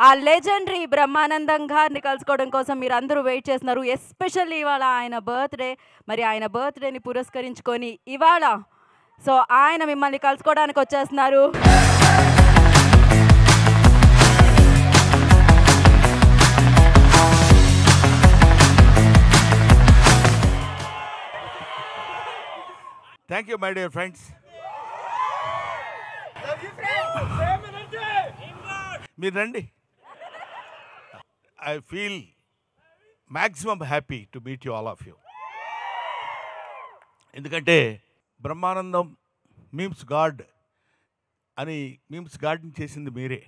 ఆ లెజెండరీ బ్రహ్మానందం గారిని కలుసుకోవడం కోసం మీరు అందరూ వెయిట్ చేస్తున్నారు. ఎస్పెషల్లీ ఇవాళ ఆయన బర్త్డే. మరి ఆయన బర్త్డేని పురస్కరించుకొని ఇవాళ సో ఆయన మిమ్మల్ని కలుసుకోవడానికి వచ్చేస్తున్నారు. Thank you, my dear friends. మీరు రండి. I feel maximum happy to meet you, all of you. ఎందుకంటే బ్రహ్మానందం మీమ్స్ గాడ్ అని మీమ్స్ గాడ్ని చేసింది మీరే.